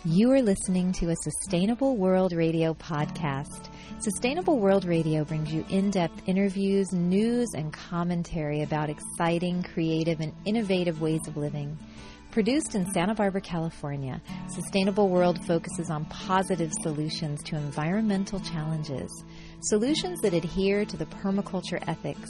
You are listening to a Sustainable World Radio podcast. Sustainable World Radio brings you in-depth interviews, news, and commentary about exciting, creative, and innovative ways of living. Produced in Santa Barbara, California, Sustainable World focuses on positive solutions to environmental challenges, solutions that adhere to the permaculture ethics,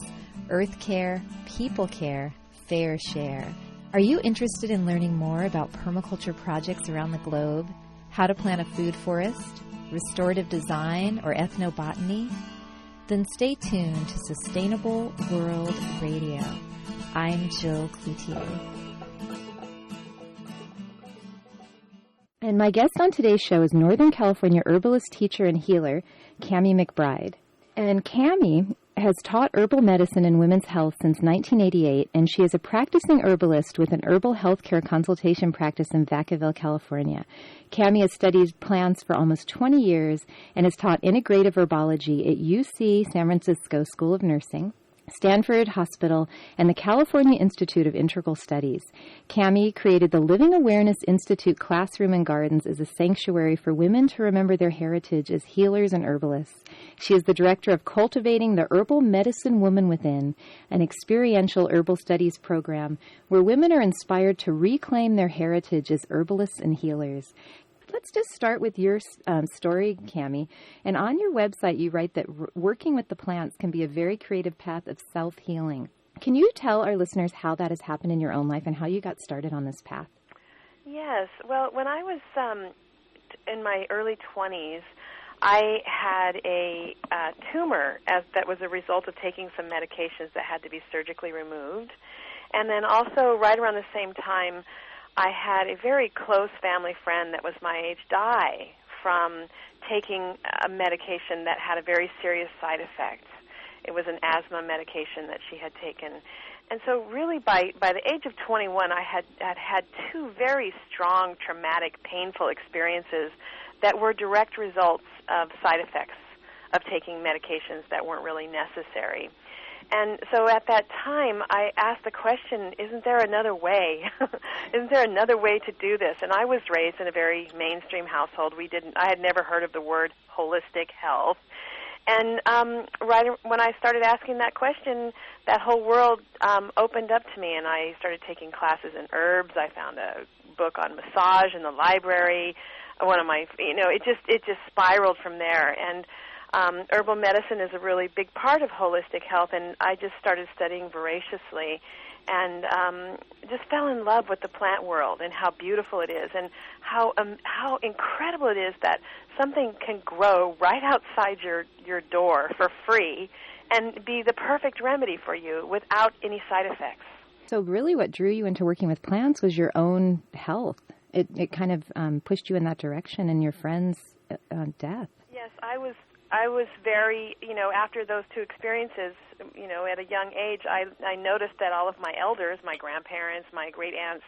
earth care, people care, fair share. Are you interested in learning more about permaculture projects around the globe, how to plant a food forest, restorative design, or ethnobotany? Then stay tuned to Sustainable World Radio. I'm Jill Cloutier. And my guest on today's show is Northern California herbalist, teacher, and healer, Kami McBride. And Kami has taught herbal medicine and women's health since 1988, and she is a practicing herbalist with an herbal healthcare consultation practice in Vacaville, California. Kami has studied plants for almost 20 years and has taught integrative herbology at UC San Francisco School of Nursing, Stanford Hospital, and the California Institute of Integral Studies. Kami created the Living Awareness Institute Classroom and Gardens as a sanctuary for women to remember their heritage as healers and herbalists. She is the director of Cultivating the Herbal Medicine Woman Within, an experiential herbal studies program where women are inspired to reclaim their heritage as herbalists and healers. Let's just start with your story, Kami. And on your website, you write that working with the plants can be a very creative path of self-healing. Can you tell our listeners how that has happened in your own life and how you got started on this path? Yes. Well, when I was in my early 20s, I had a tumor that was a result of taking some medications that had to be surgically removed. And then also right around the same time, I had a very close family friend that was my age die from taking a medication that had a very serious side effect. It was an asthma medication that she had taken. And so really by the age of 21, I had two very strong, traumatic, painful experiences that were direct results of side effects of taking medications that weren't really necessary. And so at that time, I asked the question, isn't there another way? Isn't there another way to do this? And I was raised in a very mainstream household. I had never heard of the word holistic health. And right when I started asking that question, that whole world opened up to me, and I started taking classes in herbs. I found a book on massage in the library. One of my, it just spiraled from there. And herbal medicine is a really big part of holistic health, and I just started studying voraciously and just fell in love with the plant world and how beautiful it is and how incredible it is that something can grow right outside your door for free and be the perfect remedy for you without any side effects. So really what drew you into working with plants was your own health. It kind of pushed you in that direction and your friend's death. Yes, I was very, after those two experiences, at a young age, I noticed that all of my elders, my grandparents, my great aunts,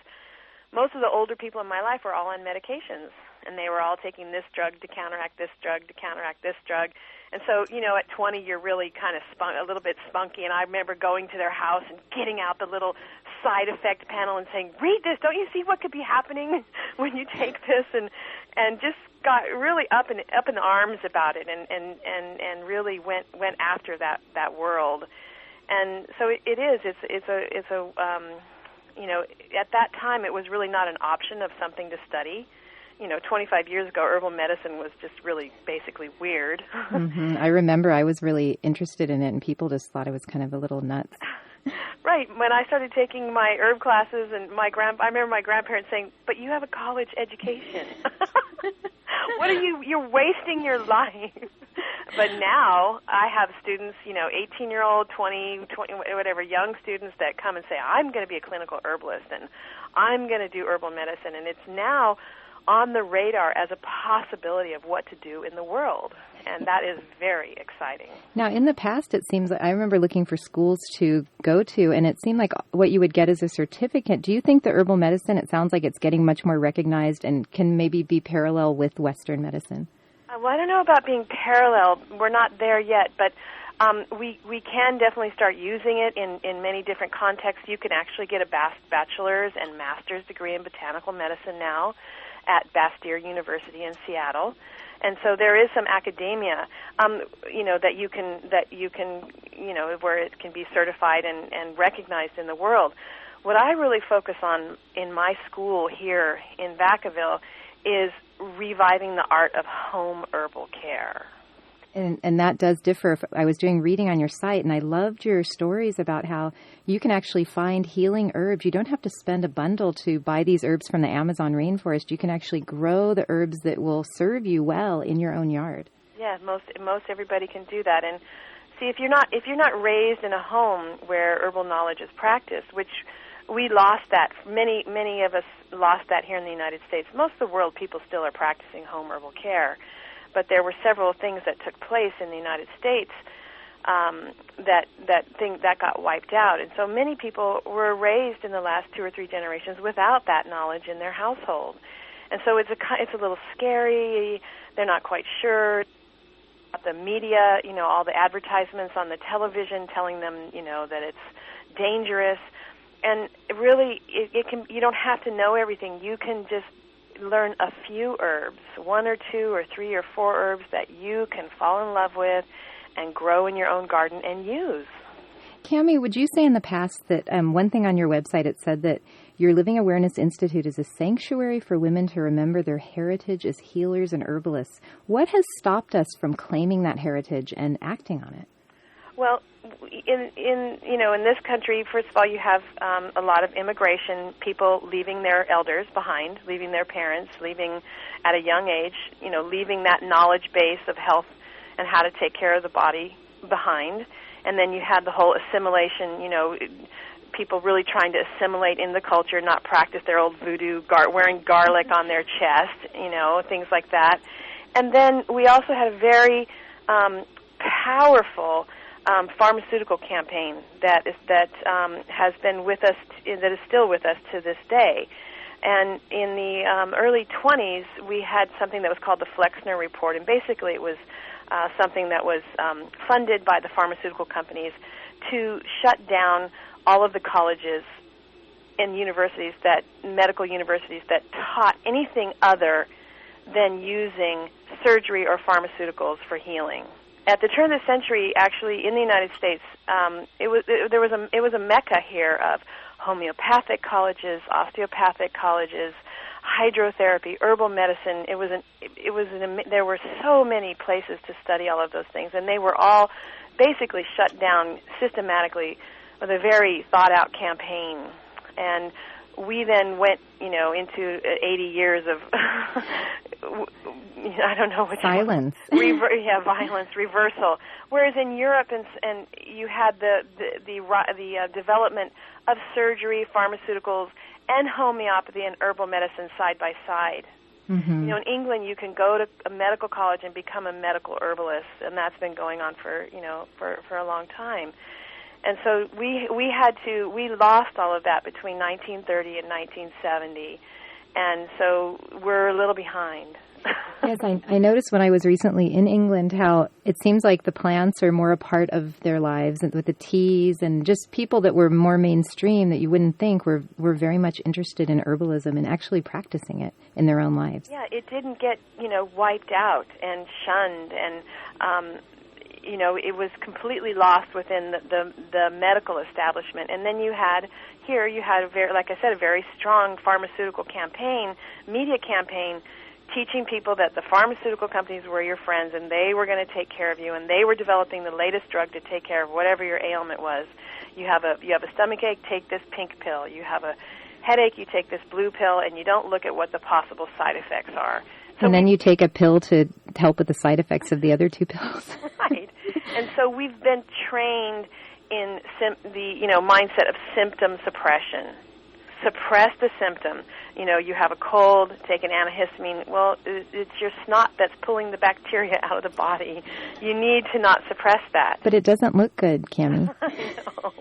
most of the older people in my life were all on medications, and they were all taking this drug to counteract this drug to counteract this drug. And so, at 20, you're really kind of a little bit spunky, and I remember going to their house and getting out the little side effect panel and saying, read this, don't you see what could be happening when you take this? And just got really up in arms about it and really went after that world. And so it's a at that time it was really not an option of something to study. 25 years ago, herbal medicine was just really basically weird. Mm-hmm. I remember I was really interested in it, and people just thought it was kind of a little nuts. Right. When I started taking my herb classes, and I remember my grandparents saying, "But you have a college education. What are you? You're wasting your life." But now I have students, 18-year-old, 20, whatever, young students that come and say, "I'm going to be a clinical herbalist, and I'm going to do herbal medicine," and it's now on the radar as a possibility of what to do in the world. And that is very exciting. Now, in the past, it seems like I remember looking for schools to go to, and it seemed like what you would get is a certificate. Do you think the herbal medicine, it sounds like it's getting much more recognized and can maybe be parallel with Western medicine? Well, I don't know about being parallel. We're not there yet, but We can definitely start using it in many different contexts. You can actually get a bachelor's and master's degree in botanical medicine now at Bastyr University in Seattle. And so there is some academia, that you can, where it can be certified and recognized in the world. What I really focus on in my school here in Vacaville is reviving the art of home herbal care. And that does differ. I was doing reading on your site, and I loved your stories about how you can actually find healing herbs. You don't have to spend a bundle to buy these herbs from the Amazon rainforest. You can actually grow the herbs that will serve you well in your own yard. Yeah, most everybody can do that. And see, if you're not raised in a home where herbal knowledge is practiced, which we lost that. Many of us lost that here in the United States. Most of the world, people still are practicing home herbal care. But there were several things that took place in the United States that got wiped out, and so many people were raised in the last 2 or 3 generations without that knowledge in their household, and so it's a little scary. They're not quite sure. The media, all the advertisements on the television telling them, that it's dangerous, and really, it can. You don't have to know everything. You can just learn a few herbs, 1 or 2 or 3 or 4 herbs that you can fall in love with and grow in your own garden and use. Kami, would you say in the past that one thing on your website, it said that your Living Awareness Institute is a sanctuary for women to remember their heritage as healers and herbalists. What has stopped us from claiming that heritage and acting on it? Well, in this country, first of all, you have a lot of immigration, people leaving their elders behind, leaving their parents, leaving at a young age, leaving that knowledge base of health and how to take care of the body behind. And then you had the whole assimilation, people really trying to assimilate in the culture, not practice their old voodoo, wearing garlic on their chest, things like that. And then we also had a very powerful pharmaceutical campaign that has been with us, that is still with us to this day. And in the early 20s, we had something that was called the Flexner Report, and basically it was something that was funded by the pharmaceutical companies to shut down all of the colleges and universities, medical universities that taught anything other than using surgery or pharmaceuticals for healing. At the turn of the century, actually, in the United States, it was a mecca here of homeopathic colleges, osteopathic colleges, hydrotherapy, herbal medicine. There were so many places to study all of those things, and they were all basically shut down systematically with a very thought-out campaign. And we then went, into 80 years of, I don't know what silence. Violence, reversal. Whereas in Europe, and you had the development of surgery, pharmaceuticals, and homeopathy and herbal medicine side by side. Mm-hmm. In England, you can go to a medical college and become a medical herbalist, and that's been going on for a long time. And so we lost all of that between 1930 and 1970, and so we're a little behind. Yes, I noticed when I was recently in England how it seems like the plants are more a part of their lives, with the teas and just people that were more mainstream that you wouldn't think were very much interested in herbalism and actually practicing it in their own lives. Yeah, it didn't get, wiped out and shunned, and it was completely lost within the medical establishment. And then you had a very strong pharmaceutical campaign, media campaign, teaching people that the pharmaceutical companies were your friends and they were going to take care of you, and they were developing the latest drug to take care of whatever your ailment was. You have a stomach ache, take this pink pill. You have a headache, you take this blue pill, and you don't look at what the possible side effects are. So and then you take a pill to help with the side effects of the other 2 pills. Right. And so we've been trained in the mindset of symptom suppression. Suppress the symptom. You have a cold, take an antihistamine. Well, it's your snot that's pulling the bacteria out of the body. You need to not suppress that. But it doesn't look good, Kami. I know.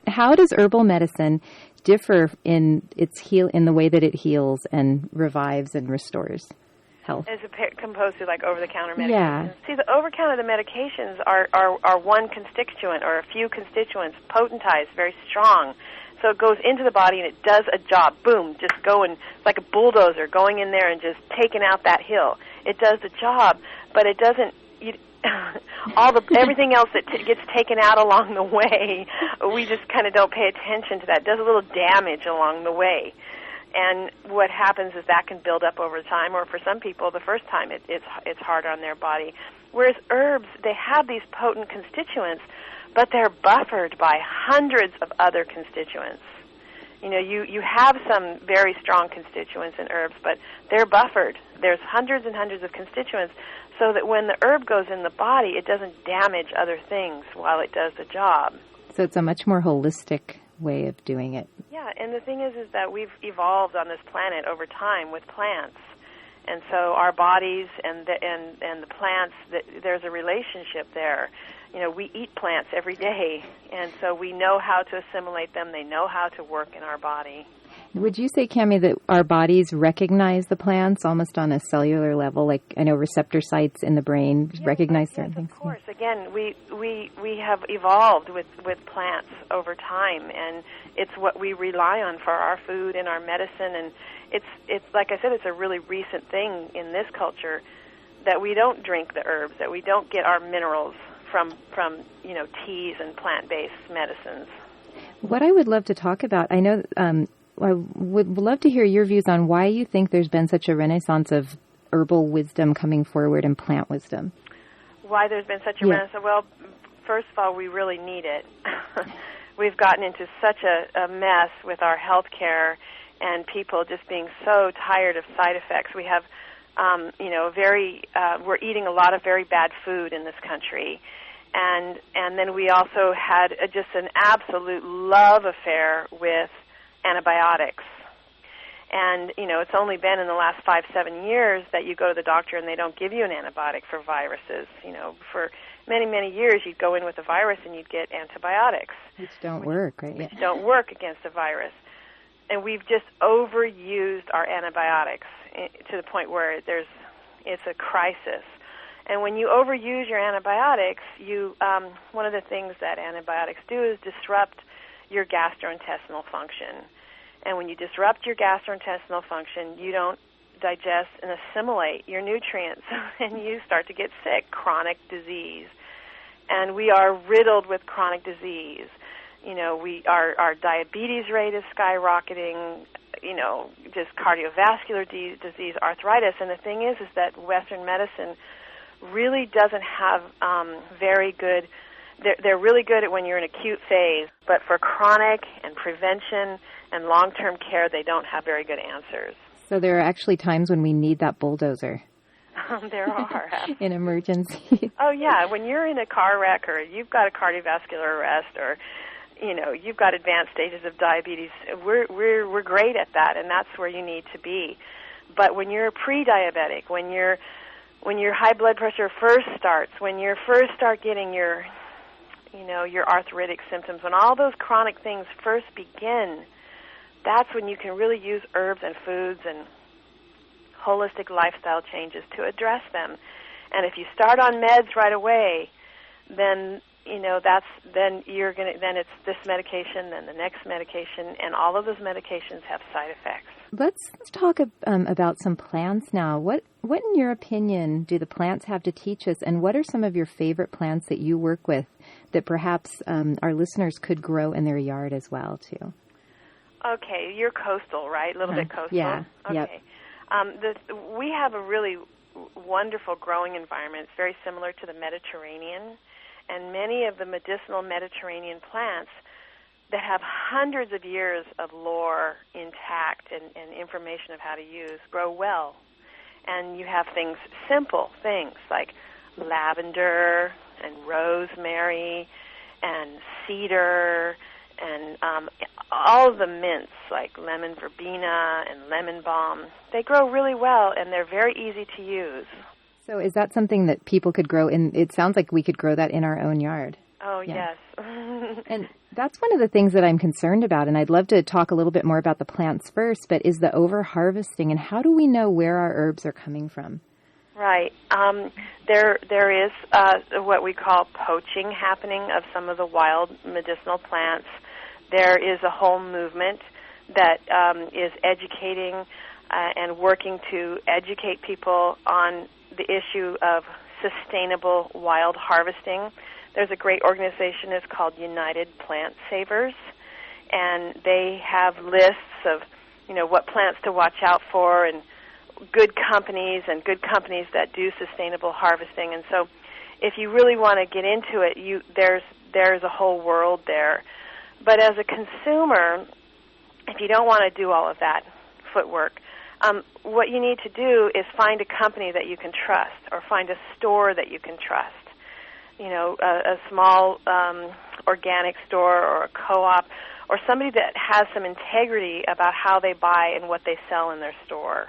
How does herbal medicine differ in the way that it heals and revives and restores? health. As composed to like over-the-counter medications. Yeah. See, the over-the-counter medications are one constituent or a few constituents, potentized, very strong. So it goes into the body and it does a job. Boom, just going like a bulldozer, going in there and just taking out that hill. It does the job, but it doesn't. Everything else that gets taken out along the way, we just kind of don't pay attention to that. It does a little damage along the way. And what happens is that can build up over time, or for some people, the first time it's harder on their body. Whereas herbs, they have these potent constituents, but they're buffered by hundreds of other constituents. You know, you have some very strong constituents in herbs, but they're buffered. There's hundreds and hundreds of constituents, so that when the herb goes in the body, it doesn't damage other things while it does the job. So it's a much more holistic way of doing it. Yeah, and the thing is that we've evolved on this planet over time with plants. And so our bodies and the plants, there's a relationship there. You know, we eat plants every day, and so we know how to assimilate them. They know how to work in our body. Would you say, Kami, that our bodies recognize the plants almost on a cellular level? Like, I know receptor sites in the brain recognize certain things. Of course. Again, we have evolved with plants over time, and it's what we rely on for our food and our medicine. And it's like I said, it's a really recent thing in this culture that we don't drink the herbs, that we don't get our minerals from teas and plant-based medicines. What I would love to talk about, I know I would love to hear your views on why you think there's been such a renaissance of herbal wisdom coming forward and plant wisdom. Why there's been such a renaissance? Well, first of all, we really need it. We've gotten into such a mess with our health care and people just being so tired of side effects. We have, we're eating a lot of very bad food in this country. And then we also had just an absolute love affair with antibiotics. And, it's only been in the last 5-7 years that you go to the doctor and they don't give you an antibiotic for viruses. For many, many years you'd go in with a virus and you'd get antibiotics. Which don't work, right? Which don't work against a virus. And we've just overused our antibiotics to the point where it's a crisis. And when you overuse your antibiotics, one of the things that antibiotics do is disrupt your gastrointestinal function. And when you disrupt your gastrointestinal function, you don't digest and assimilate your nutrients, and you start to get sick, chronic disease. And we are riddled with chronic disease. Our diabetes rate is skyrocketing, just cardiovascular disease, arthritis. And the thing is that Western medicine really doesn't have very good. They're really good at when you're in acute phase, but for chronic and prevention and long-term care, they don't have very good answers. So there are actually times when we need that bulldozer. There are. In emergency. Oh, yeah. When you're in a car wreck or you've got a cardiovascular arrest or, you've got advanced stages of diabetes, we're great at that, and that's where you need to be. But when you're pre-diabetic, when your high blood pressure first starts, when you first start getting your arthritic symptoms, when all those chronic things first begin, that's when you can really use herbs and foods and holistic lifestyle changes to address them. And if you start on meds right away, then it's this medication, then the next medication, and all of those medications have side effects. Let's talk about some plants now. What in your opinion do the plants have to teach us, and what are some of your favorite plants that you work with that perhaps our listeners could grow in their yard as well too? Okay, you're coastal, right? A little bit coastal. Yeah. Okay. Yep. We have a really wonderful growing environment. It's very similar to the Mediterranean, and many of the medicinal Mediterranean plants that have hundreds of years of lore intact and information of how to use grow well. And you have simple things like lavender and rosemary and cedar and all of the mints like lemon verbena and lemon balm. They grow really well, and they're very easy to use. So is that something that people could grow in? It sounds like we could grow that in our own yard. Oh, Yeah. yes. And that's one of the things that I'm concerned about, and I'd love to talk a little bit more about the plants first, but is the over-harvesting, and how do we know where our herbs are coming from? Right. There is what we call poaching happening of some of the wild medicinal plants. There is a whole movement that is educating and working to educate people on the issue of sustainable wild harvesting. There's a great organization, it's called United Plant Savers, and they have lists of, what plants to watch out for and good companies that do sustainable harvesting. And so if you really want to get into it, there's a whole world there. But as a consumer, if you don't want to do all of that footwork, what you need to do is find a company that you can trust, or find a store that you can trust. A small organic store or a co-op, or somebody that has some integrity about how they buy and what they sell in their store.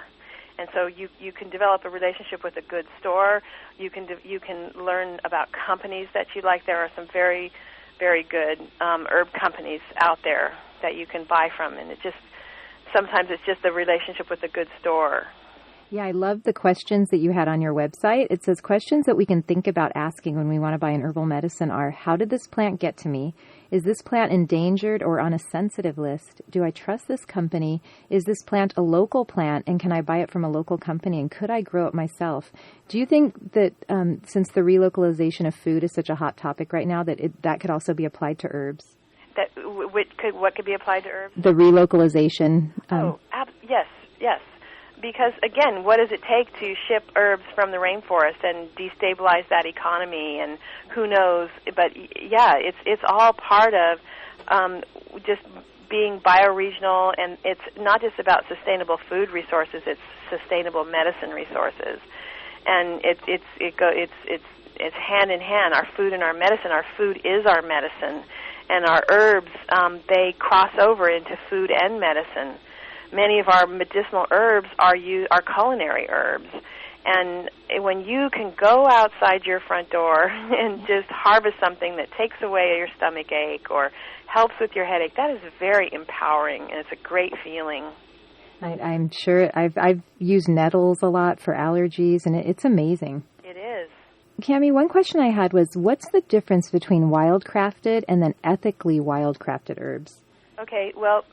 And so you can develop a relationship with a good store. You can learn about companies that you like. There are some very, very good herb companies out there that you can buy from, and sometimes it's just the relationship with a good store. Yeah, I love the questions that you had on your website. It says questions that we can think about asking when we want to buy an herbal medicine are, how did this plant get to me? Is this plant endangered or on a sensitive list? Do I trust this company? Is this plant a local plant, and can I buy it from a local company, and could I grow it myself? Do you think that since the relocalization of food is such a hot topic right now, that could also be applied to herbs? What could be applied to herbs? The relocalization. Yes. Because, again, what does it take to ship herbs from the rainforest and destabilize that economy? And who knows? But, yeah, it's all part of just being bioregional, and it's not just about sustainable food resources, it's sustainable medicine resources. And it's hand in hand, our food and our medicine. Our food is our medicine, and our herbs, they cross over into food and medicine. Many of our medicinal herbs are culinary herbs. And when you can go outside your front door and just harvest something that takes away your stomach ache or helps with your headache, that is very empowering, and it's a great feeling. I'm sure I've used nettles a lot for allergies, and it's amazing. It is. Kami, one question I had was, what's the difference between wildcrafted and then ethically wildcrafted herbs? Okay, well,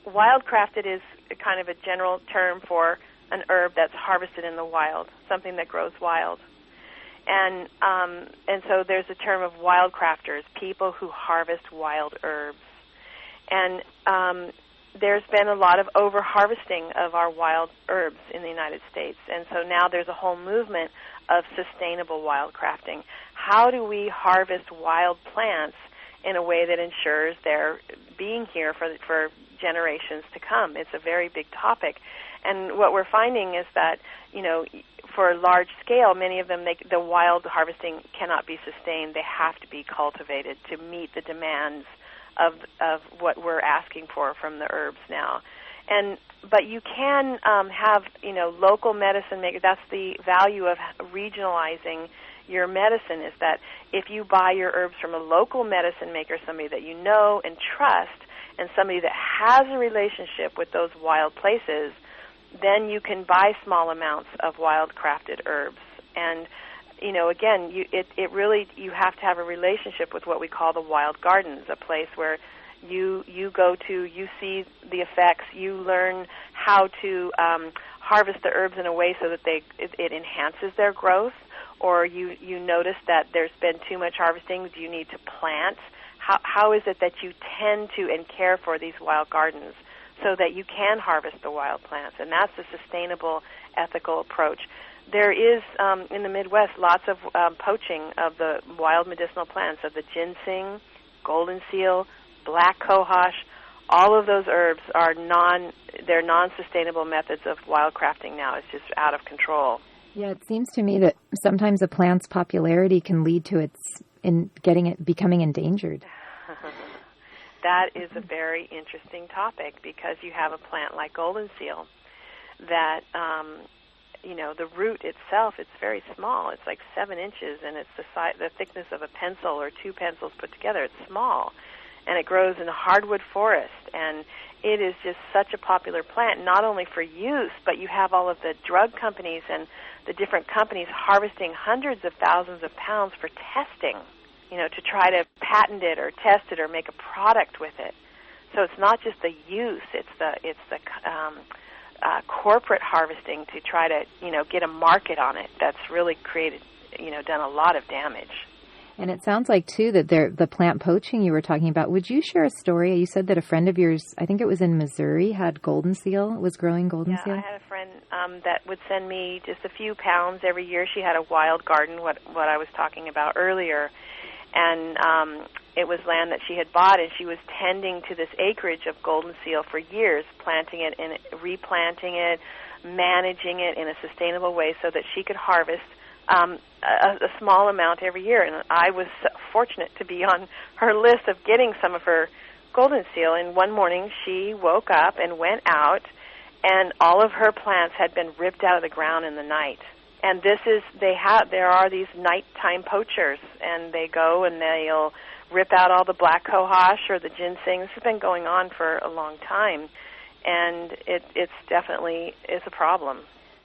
wildcrafted is kind of a general term for an herb that's harvested in the wild, something that grows wild. And so there's a term of wildcrafters, people who harvest wild herbs. And there's been a lot of over-harvesting of our wild herbs in the United States. And so now there's a whole movement of sustainable wildcrafting. How do we harvest wild plants in a way that ensures they're being here for generations to come? It's a very big topic. And what we're finding is that, for large scale, many of them, the wild harvesting cannot be sustained. They have to be cultivated to meet the demands of what we're asking for from the herbs now. But you can have, local medicine makers. That's the value of regionalizing your medicine, is that if you buy your herbs from a local medicine maker, somebody that you know and trust, and somebody that has a relationship with those wild places, then you can buy small amounts of wild-crafted herbs. And, again, you have to have a relationship with what we call the wild gardens, a place where you go to, you see the effects, you learn how to harvest the herbs in a way so that it enhances their growth, or you notice that there's been too much harvesting. Do you need to plant? How is it that you tend to and care for these wild gardens so that you can harvest the wild plants? And that's a sustainable, ethical approach. There is, in the Midwest, lots of poaching of the wild medicinal plants, of the ginseng, golden seal, black cohosh. All of those herbs are non-sustainable methods of wildcrafting now. It's just out of control. Yeah, it seems to me that sometimes a plant's popularity can lead to becoming endangered. That is a very interesting topic, because you have a plant like golden seal that the root itself, it's very small. It's like 7 inches, and it's the thickness of a pencil or 2 pencils put together. It's small, and it grows in a hardwood forest, and it is just such a popular plant, not only for use, but you have all of the drug companies and the different companies harvesting hundreds of thousands of pounds for testing, to try to patent it or test it or make a product with it. So it's not just the use; it's the corporate harvesting to try to get a market on it. That's really created, done a lot of damage. And it sounds like, too, that the plant poaching you were talking about. Would you share a story? You said that a friend of yours, I think it was in Missouri, had golden seal, was growing golden seal? Yeah, I had a friend that would send me just a few pounds every year. She had a wild garden, what I was talking about earlier. And it was land that she had bought, and she was tending to this acreage of golden seal for years, planting it and replanting it, managing it in a sustainable way so that she could harvest a small amount every year. And I was fortunate to be on her list of getting some of her golden seal. And one morning she woke up and went out, and all of her plants had been ripped out of the ground in the night. And there are these nighttime poachers, and they go and they'll rip out all the black cohosh or the ginseng. This has been going on for a long time, and it's definitely a problem.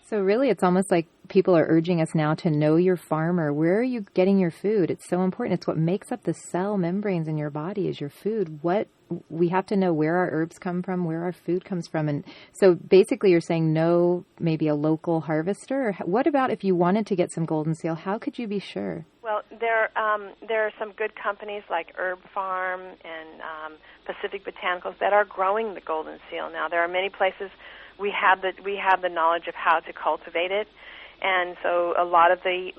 So really, it's almost like people are urging us now to know your farmer. Where are you getting your food? It's so important. It's what makes up the cell membranes in your body is your food. We have to know where our herbs come from, where our food comes from. And so basically you're saying know maybe a local harvester. Or what about if you wanted to get some golden seal? How could you be sure? Well, there are some good companies like Herb Farm and Pacific Botanicals that are growing the golden seal now. There are many places we have the knowledge of how to cultivate it, and so a lot of the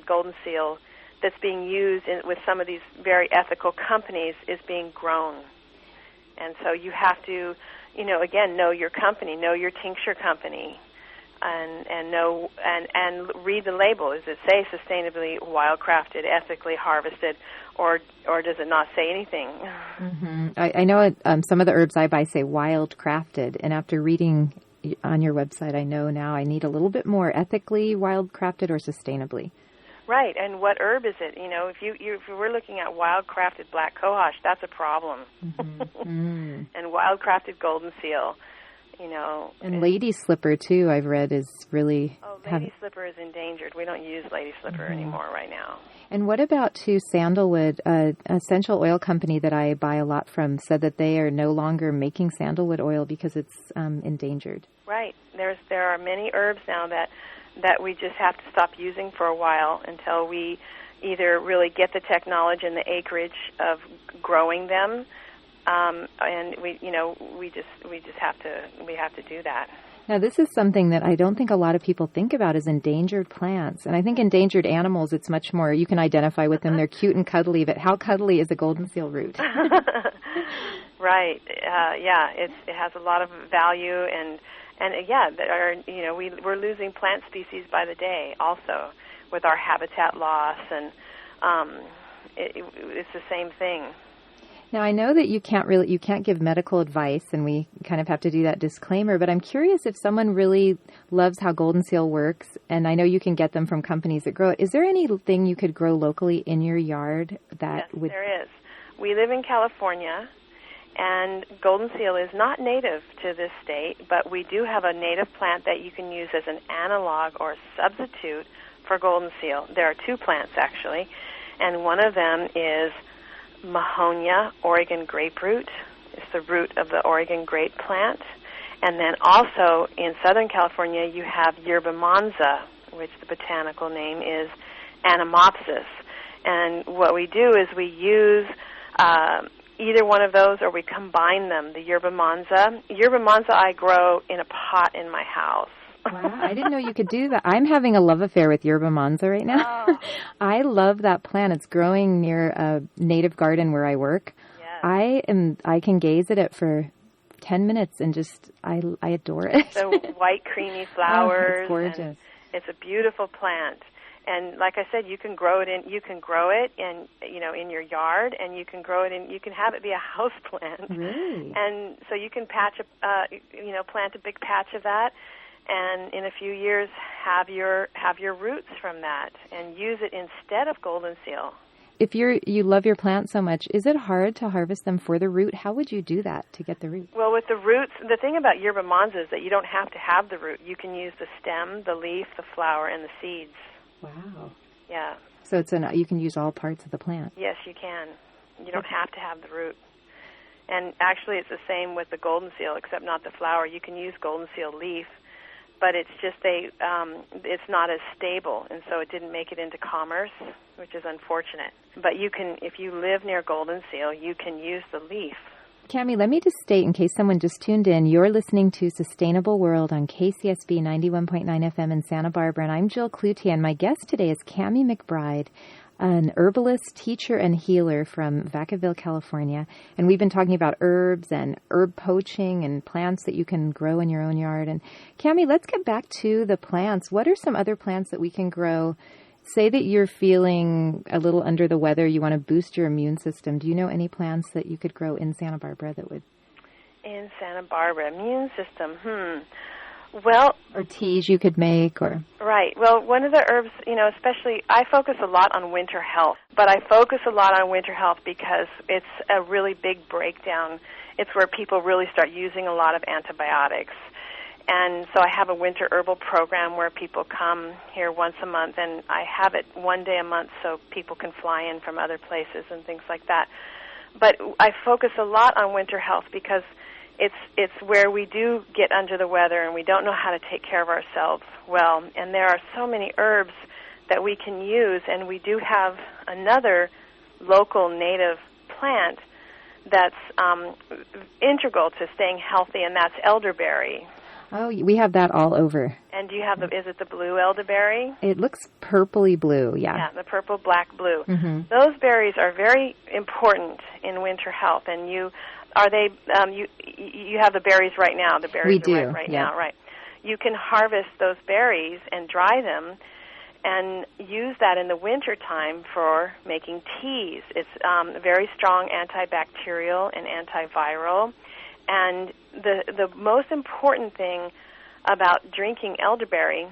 golden seal that's being used with some of these very ethical companies is being grown. And so you have to, again, know your company, know your tincture company, and know and read the label. Does it say sustainably wildcrafted, ethically harvested, or does it not say anything? Mm-hmm. I know some of the herbs I buy say wildcrafted, and after reading on your website, I know now I need a little bit more ethically wildcrafted or sustainably. Right, and what herb is it? If we're looking at wild-crafted black cohosh, that's a problem. Mm-hmm. And wild-crafted golden seal, And lady slipper, too, I've read is really... Oh, lady slipper is endangered. We don't use lady slipper anymore right now. And what about, too, sandalwood? An essential oil company that I buy a lot from said that they are no longer making sandalwood oil because it's endangered. Right. There are many herbs now that we just have to stop using for a while until we either really get the technology and the acreage of growing them, and we just have to do that. Now, this is something that I don't think a lot of people think about is endangered plants. And I think endangered animals, it's much more, you can identify with them. They're cute and cuddly, but how cuddly is a golden seal root? Right. It has a lot of value, and we're losing plant species by the day also with our habitat loss, and it's the same thing. Now, I know that you can't give medical advice, and we kind of have to do that disclaimer, but I'm curious if someone really loves how golden seal works, and I know you can get them from companies that grow it. Is there anything you could grow locally in your yard that would... Yes, there is. We live in California, and golden seal is not native to this state, but we do have a native plant that you can use as an analog or substitute for golden seal. There are 2 plants, actually, and one of them is Mahonia Oregon grapefruit. It's the root of the Oregon grape plant. And then also in Southern California, you have yerba manza, which the botanical name is Anemopsis. And what we do is we use either one of those, or we combine them. The yerba manza I grow in a pot in my house. Wow, I didn't know you could do that. I'm having a love affair with yerba manza right now. Oh. I love that plant. It's growing near a native garden where I work. Yes. I can gaze at it for 10 minutes and just I adore it. The white creamy flowers. Oh, it's gorgeous. And it's a beautiful plant. And like I said, you can grow it in in your yard, and you can grow it you can have it be a house plant. Really? And so you can plant a big patch of that. and in a few years have your roots from that and use it instead of golden seal. If you love your plants so much, is it hard to harvest them for the root? How would you do that to get the root? Well, with the roots, the thing about yerba manzas is that you don't have to have the root. You can use the stem, the leaf, the flower, and the seeds. Wow. Yeah. So you can use all parts of the plant. Yes, you can. You don't have to have the root. And actually, it's the same with the golden seal, except not the flower. You can use golden seal leaf, but it's just it's not as stable, and so it didn't make it into commerce, which is unfortunate. But you can, if you live near golden seal, you can use the leaf. Kami, let me just state, in case someone just tuned in, you're listening to Sustainable World on KCSB 91.9 FM in Santa Barbara, and I'm Jill Cloutier, and my guest today is Kami McBride, an herbalist, teacher, and healer from Vacaville, California. And we've been talking about herbs and herb poaching and plants that you can grow in your own yard. And Kami, let's get back to the plants. What are some other plants that we can grow? Say that you're feeling a little under the weather, you want to boost your immune system. Do you know any plants that you could grow in Santa Barbara that would? In Santa Barbara, immune system, Well, or teas you could make, or right. Well, one of the herbs, especially I focus a lot on winter health, but I focus a lot on winter health because it's a really big breakdown. It's where people really start using a lot of antibiotics. And so I have a winter herbal program where people come here once a month, and I have it one day a month so people can fly in from other places and things like that. But I focus a lot on winter health because it's where we do get under the weather and we don't know how to take care of ourselves well. And there are so many herbs that we can use, and we do have another local native plant that's integral to staying healthy, and that's elderberry. Oh, we have that all over. And do you have is it the blue elderberry? It looks purpley blue, yeah. Yeah, the purple, black, blue. Mm-hmm. Those berries are very important in winter health, and you have the berries right now. The berries we are do, ripe right yeah. now, right? You can harvest those berries and dry them and use that in the winter time for making teas. It's a very strong antibacterial and antiviral. And the most important thing about drinking elderberry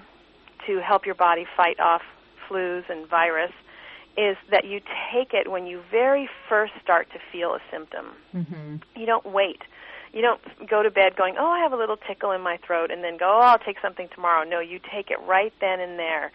to help your body fight off flus and virus is that you take it when you very first start to feel a symptom. Mm-hmm. You don't wait. You don't go to bed going, oh, I have a little tickle in my throat, and then go, oh, I'll take something tomorrow. No, you take it right then and there.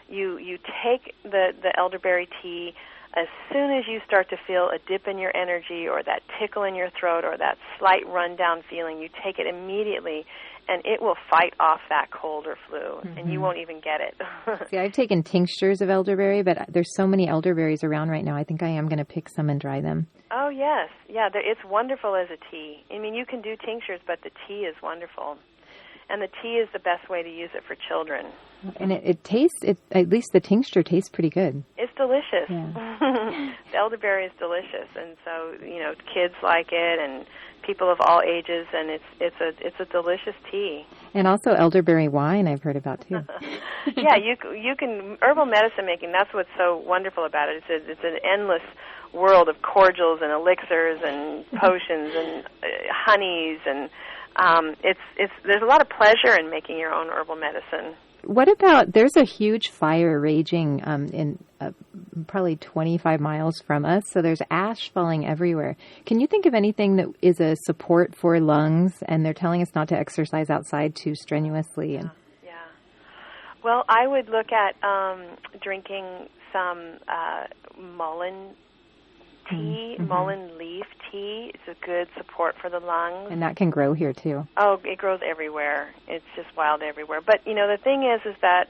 You take the elderberry tea as soon as you start to feel a dip in your energy or that tickle in your throat or that slight run-down feeling. You take it immediately, and it will fight off that cold or flu, mm-hmm. and you won't even get it. See, I've taken tinctures of elderberry, but there's so many elderberries around right now. I think I am going to pick some and dry them. Oh, yes. Yeah, it's wonderful as a tea. I mean, you can do tinctures, but the tea is wonderful. And the tea is the best way to use it for children. And it tastes, at least the tincture tastes pretty good. It's delicious. Yeah. The elderberry is delicious, and so kids like it, and people of all ages, and it's a delicious tea. And also elderberry wine, I've heard about too. Yeah, you can herbal medicine making. That's what's so wonderful about it. It's an endless world of cordials and elixirs and potions and honeys and. There's a lot of pleasure in making your own herbal medicine. What about, there's a huge fire raging in probably 25 miles from us, so there's ash falling everywhere. Can you think of anything that is a support for lungs, and they're telling us not to exercise outside too strenuously? Yeah. Well, I would look at drinking some mullein tea, mm-hmm. mullein leaf tea. It's a good support for the lungs. And that can grow here too. Oh, it grows everywhere. It's just wild everywhere. But the thing is that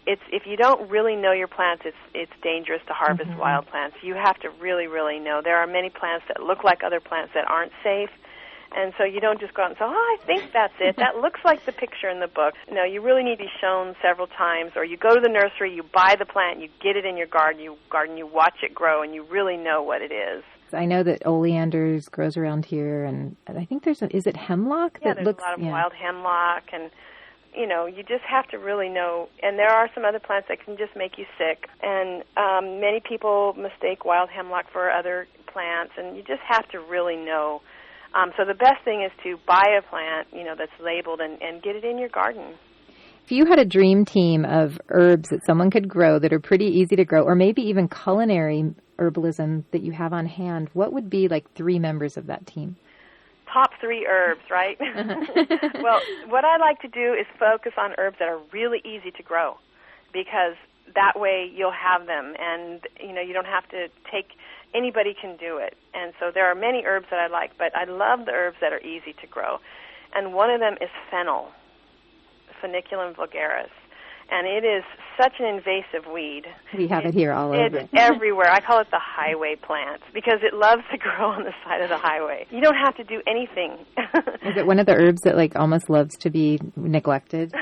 it's if you don't really know your plants, it's dangerous to harvest mm-hmm. wild plants. You have to really, really know. There are many plants that look like other plants that aren't safe. And so you don't just go out and say, oh, I think that's it. That looks like the picture in the book. No, you really need to be shown several times. Or you go to the nursery, you buy the plant, you get it in your garden, you watch it grow, and you really know what it is. I know that oleanders grows around here, and I think is it hemlock? Yeah, there's a lot of wild hemlock, and, you just have to really know. And there are some other plants that can just make you sick. And many people mistake wild hemlock for other plants, and you just have to really know So the best thing is to buy a plant, that's labeled and get it in your garden. If you had a dream team of herbs that someone could grow that are pretty easy to grow, or maybe even culinary herbalism that you have on hand, what would be like 3 members of that team? Top 3 herbs, right? Well, what I like to do is focus on herbs that are really easy to grow, because that way you'll have them, and you don't have to anybody can do it. And so there are many herbs that I like, but I love the herbs that are easy to grow. And one of them is fennel, Feniculum vulgaris. And it is such an invasive weed. We have it here all over. It's everywhere. I call it the highway plant because it loves to grow on the side of the highway. You don't have to do anything. Is it one of the herbs that almost loves to be neglected?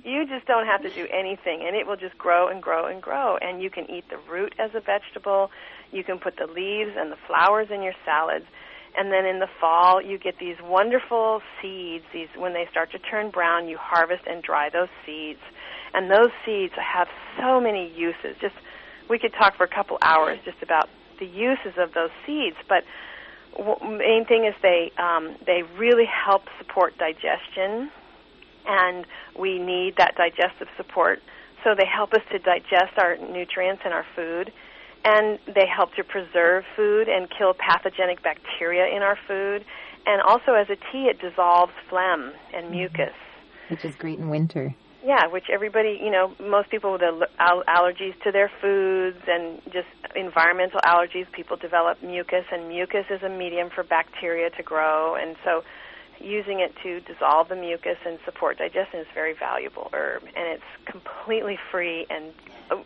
You just don't have to do anything, and it will just grow and grow and grow. And you can eat the root as a vegetable. You can put the leaves and the flowers in your salads. And then in the fall, you get these wonderful seeds. When they start to turn brown, you harvest and dry those seeds. And those seeds have so many uses. We could talk for a couple hours just about the uses of those seeds. But main thing is they really help support digestion, and we need that digestive support. So they help us to digest our nutrients in our food. And they help to preserve food and kill pathogenic bacteria in our food. And also as a tea, it dissolves phlegm and mucus. Which is great in winter. Yeah, which everybody, most people with allergies to their foods and just environmental allergies, people develop mucus, and mucus is a medium for bacteria to grow. And so using it to dissolve the mucus and support digestion is a very valuable herb. And it's completely free and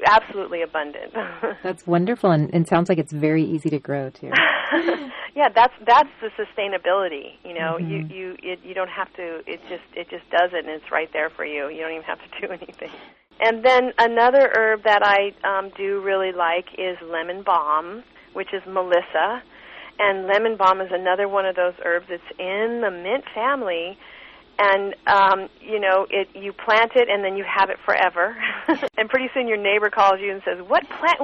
absolutely abundant. That's wonderful, and it sounds like it's very easy to grow too. Yeah, that's the sustainability. You don't have to. It just does it, and it's right there for you. You don't even have to do anything. And then another herb that I do really like is lemon balm, which is Melissa. And lemon balm is another one of those herbs that's in the mint family. And, you plant it and then you have it forever. And pretty soon your neighbor calls you and says, what plant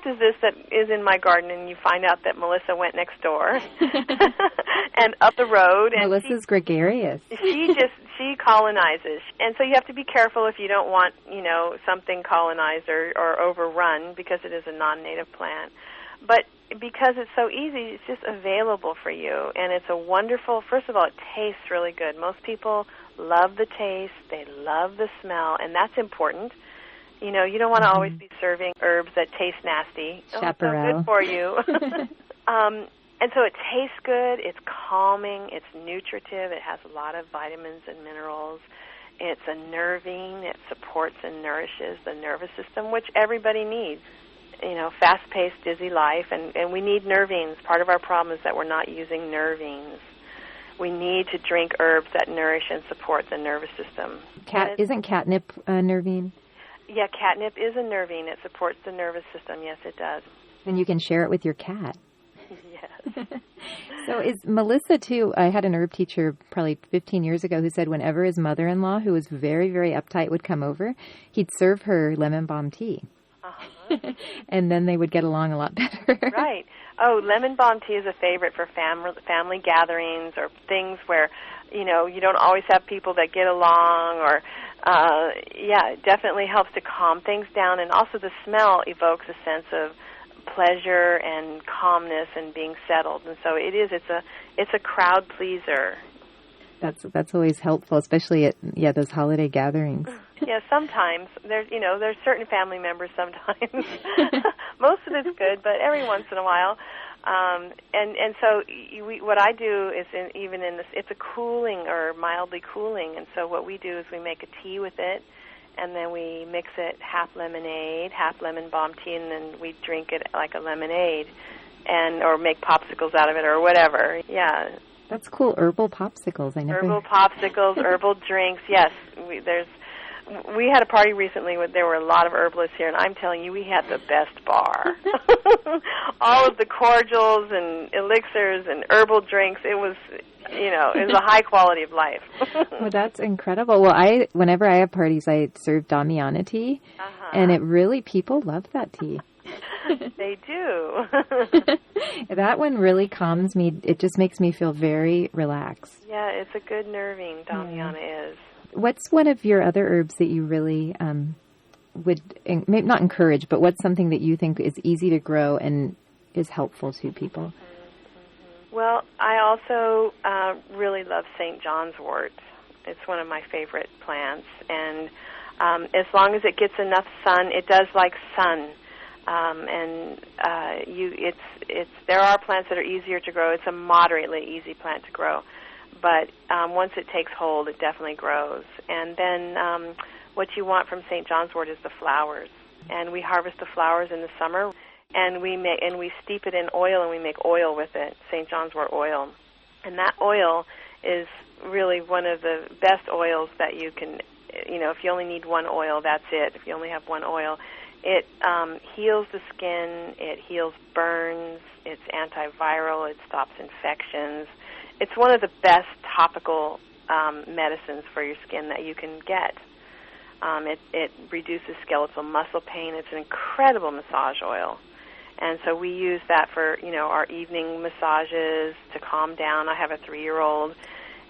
is this that is in my garden? And you find out that Melissa went next door and up the road. And Melissa's gregarious. She colonizes. And so you have to be careful if you don't want, something colonized or overrun, because it is a non-native plant. But because it's so easy, it's just available for you. And it's a wonderful, first of all, it tastes really good. Most people love the taste. They love the smell, and that's important. You don't want to always be serving herbs that taste nasty. Chaparral. It's so good for you. And so it tastes good. It's calming. It's nutritive. It has a lot of vitamins and minerals. It's unnerving. It supports and nourishes the nervous system, which everybody needs. Fast-paced, dizzy life, and we need nervines. Part of our problem is that we're not using nervines. We need to drink herbs that nourish and support the nervous system. Isn't catnip a nervine? Yeah, catnip is a nervine. It supports the nervous system. Yes, it does. And you can share it with your cat. Yes. So is Melissa, too, I had an herb teacher probably 15 years ago who said whenever his mother-in-law, who was very, very uptight, would come over, he'd serve her lemon balm tea. Uh-huh. And then they would get along a lot better. Right. Oh, lemon balm tea is a favorite for family gatherings or things where, you don't always have people that get along, or, it definitely helps to calm things down. And also the smell evokes a sense of pleasure and calmness and being settled. And so it's a crowd pleaser. That's always helpful, especially at those holiday gatherings. Yeah, sometimes there's certain family members. Sometimes most of it's good, but every once in a while, and so what I do is even in this, it's a cooling or mildly cooling, and so what we do is we make a tea with it, and then we mix it half lemonade, half lemon balm tea, and then we drink it like a lemonade, or make popsicles out of it or whatever. Yeah. That's cool. Herbal popsicles. Herbal popsicles, herbal drinks. Yes, we had a party recently where there were a lot of herbalists here, and I'm telling you, we had the best bar. All of the cordials and elixirs and herbal drinks. It was, it was a high quality of life. Well, that's incredible. Well, whenever I have parties, I serve Damiana tea, and people love that tea. They do. That one really calms me. It just makes me feel very relaxed. Yeah, it's a good nerving, Damiana is. What's one of your other herbs that you really would, maybe not encourage, but what's something that you think is easy to grow and is helpful to people? Well, I also really love St. John's wort. It's one of my favorite plants, and as long as it gets enough sun, it does like sun. There are plants that are easier to grow. It's a moderately easy plant to grow, but once it takes hold, it definitely grows. And then what you want from St. John's wort is the flowers, and we harvest the flowers in the summer, and we steep it in oil, and we make oil with it, St. John's wort oil, and that oil is really one of the best oils that you can. If you only need one oil, that's it. If you only have one oil, it heals the skin, it heals burns, it's antiviral, it stops infections. It's one of the best topical medicines for your skin that you can get. It reduces skeletal muscle pain. It's an incredible massage oil. And so we use that for, our evening massages to calm down. I have a 3-year-old,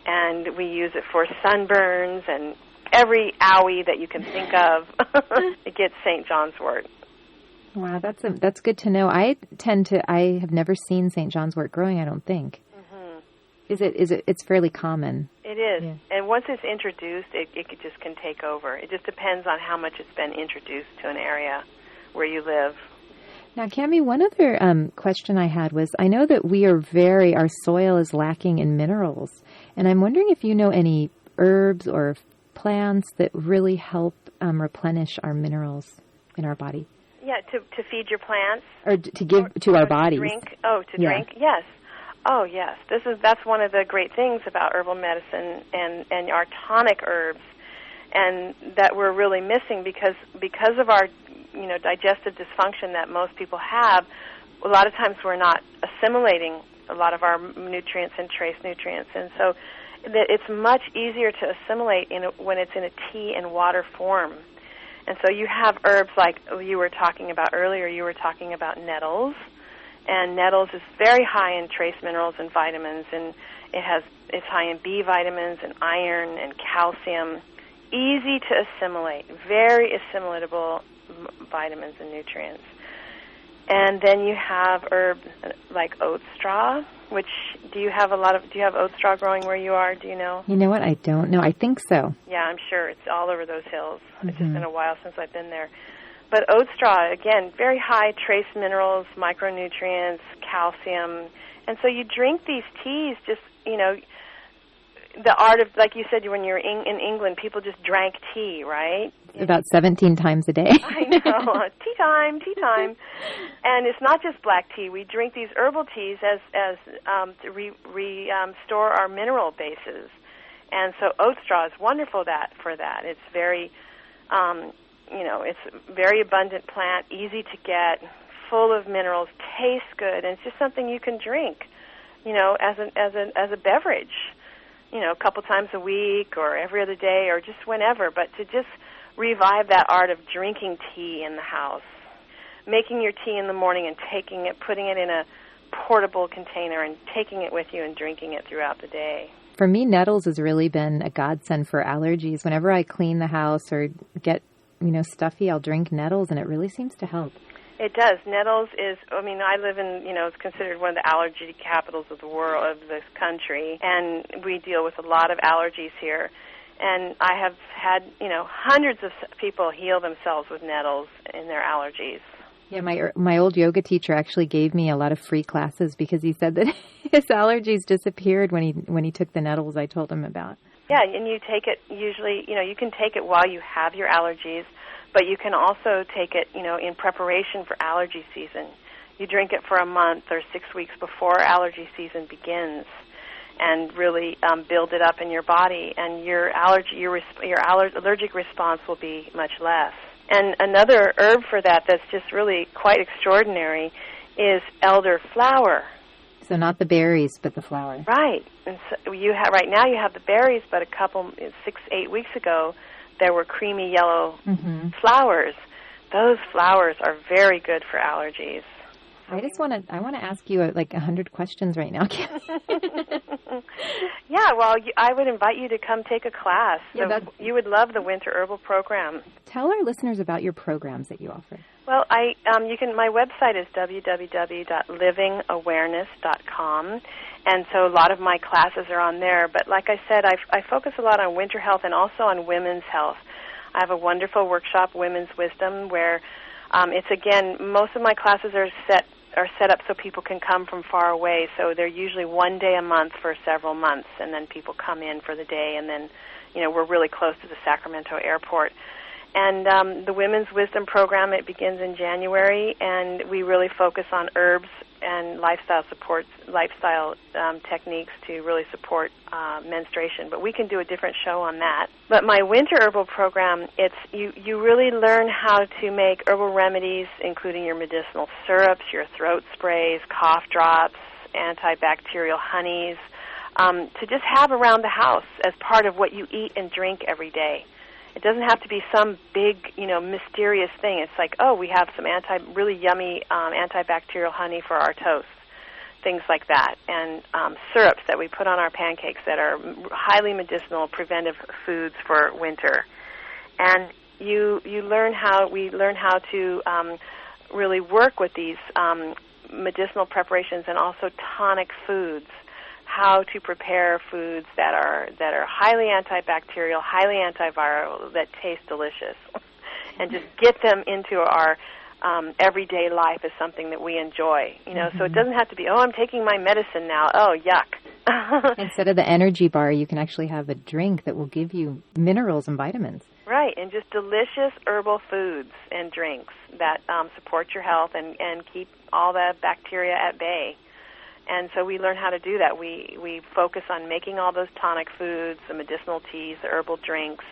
and we use it for sunburns and every owie that you can think of. It gets St. John's wort. Wow, that's good to know. I have never seen St. John's wort growing, I don't think. Mm-hmm. It's fairly common. It is. Yeah. And once it's introduced, it just can take over. It just depends on how much it's been introduced to an area where you live. Now, Kami, one other question I had was, I know that our soil is lacking in minerals, and I'm wondering if you know any herbs or plants that really help replenish our minerals in our body. Yeah, to feed your plants, or to give to our bodies. Drink. Oh, to drink. Yes. Oh, yes. That's one of the great things about herbal medicine and our tonic herbs, and that we're really missing because of our digestive dysfunction that most people have. A lot of times we're not assimilating a lot of our nutrients and trace nutrients, and so that it's much easier to assimilate when it's in a tea and water form. And so you have herbs like you were talking about earlier. You were talking about nettles, and nettles is very high in trace minerals and vitamins, and it's high in B vitamins and iron and calcium. Easy to assimilate, very assimilatable vitamins and nutrients. And then you have herbs like oat straw, which do you have oat straw growing where you are? Do you know? You know what? I don't know. I think so. Yeah, I'm sure. It's all over those hills. Mm-hmm. It's just been a while since I've been there. But oat straw, again, very high trace minerals, micronutrients, calcium. And so you drink these teas just, the art of, like you said, when you're in England, people just drank tea, right? About 17 times a day. I know. Tea time. And it's not just black tea. We drink these herbal teas to restore our mineral bases. And so oat straw is wonderful for that. It's very, it's a very abundant plant, easy to get, full of minerals, tastes good, and it's just something you can drink, as a beverage. A couple times a week or every other day or just whenever, but to just revive that art of drinking tea in the house, making your tea in the morning and putting it in a portable container and taking it with you and drinking it throughout the day. For me, nettles has really been a godsend for allergies. Whenever I clean the house or get, stuffy, I'll drink nettles, and it really seems to help. It does. Nettles I live in, it's considered one of the allergy capitals of the world, of this country, and we deal with a lot of allergies here. And I have had, hundreds of people heal themselves with nettles in their allergies. Yeah, my old yoga teacher actually gave me a lot of free classes because he said that his allergies disappeared when he took the nettles I told him about. Yeah, and you take it usually, you can take it while you have your allergies, but you can also take it, in preparation for allergy season. You drink it for a month or 6 weeks before allergy season begins, and really build it up in your body, and your allergic response will be much less. And another herb for that's just really quite extraordinary is elderflower. So not the berries, but the flower. Right. And so right now you have the berries, but 6-8 weeks ago there were creamy yellow flowers Those flowers are very good for allergies. I want to ask you like 100 questions right now. Yeah, well, I would invite you to come take a class. Yeah, you would love the Winter Herbal program. Tell our listeners about your programs that you offer. Well, my website is www.livingawareness.com, and so a lot of my classes are on there. But like I said, I focus a lot on winter health and also on women's health. I have a wonderful workshop, Women's Wisdom, where it's, again, most of my classes are set up so people can come from far away. So they're usually one day a month for several months, and then people come in for the day, and then, we're really close to the Sacramento airport. And the Women's Wisdom program, it begins in January, and we really focus on herbs and lifestyle techniques to really support menstruation. But we can do a different show on that. But my Winter Herbal program, it's you really learn how to make herbal remedies, including your medicinal syrups, your throat sprays, cough drops, antibacterial honeys, to just have around the house as part of what you eat and drink every day. It doesn't have to be some big, mysterious thing. It's like, we have some really yummy antibacterial honey for our toast, things like that, and syrups that we put on our pancakes that are highly medicinal, preventive foods for winter. And we learn how to really work with these medicinal preparations and also tonic foods. How to prepare foods that are highly antibacterial, highly antiviral, that taste delicious, and just get them into our everyday life as something that we enjoy. So it doesn't have to be, I'm taking my medicine now. Oh, yuck. Instead of the energy bar, you can actually have a drink that will give you minerals and vitamins. Right, and just delicious herbal foods and drinks that support your health and keep all the bacteria at bay. And so we learn how to do that. We focus on making all those tonic foods, the medicinal teas, the herbal drinks,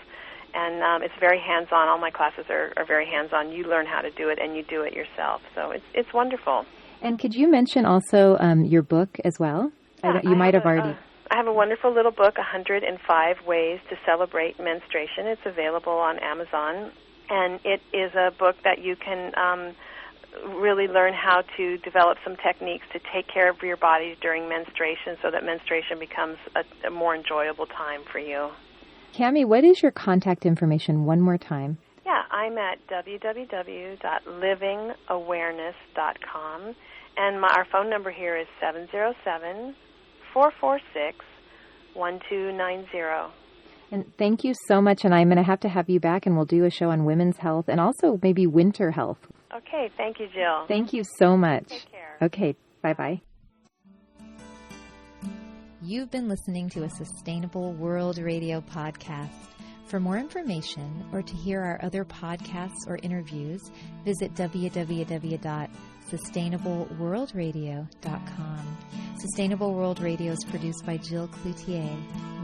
and it's very hands-on. All my classes are very hands-on. You learn how to do it, and you do it yourself. So it's wonderful. And could you mention also your book as well? Yeah, you might have already. I have a wonderful little book, 105 Ways to Celebrate Menstruation. It's available on Amazon, and it is a book that you can really learn how to develop some techniques to take care of your body during menstruation so that menstruation becomes a more enjoyable time for you. Kami, what is your contact information one more time? Yeah, I'm at www.livingawareness.com, and our phone number here is 707-446-1290. And thank you so much, and I'm going to have you back, and we'll do a show on women's health and also maybe winter health. Okay, thank you, Jill. Thank you so much. Take care. Okay, bye-bye. You've been listening to a Sustainable World Radio podcast. For more information or to hear our other podcasts or interviews, visit www.sustainableworldradio.com. Sustainable World Radio is produced by Jill Cloutier.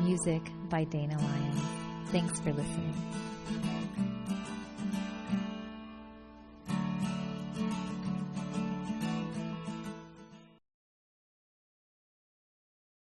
Music by Dana Lyons. Thanks for listening.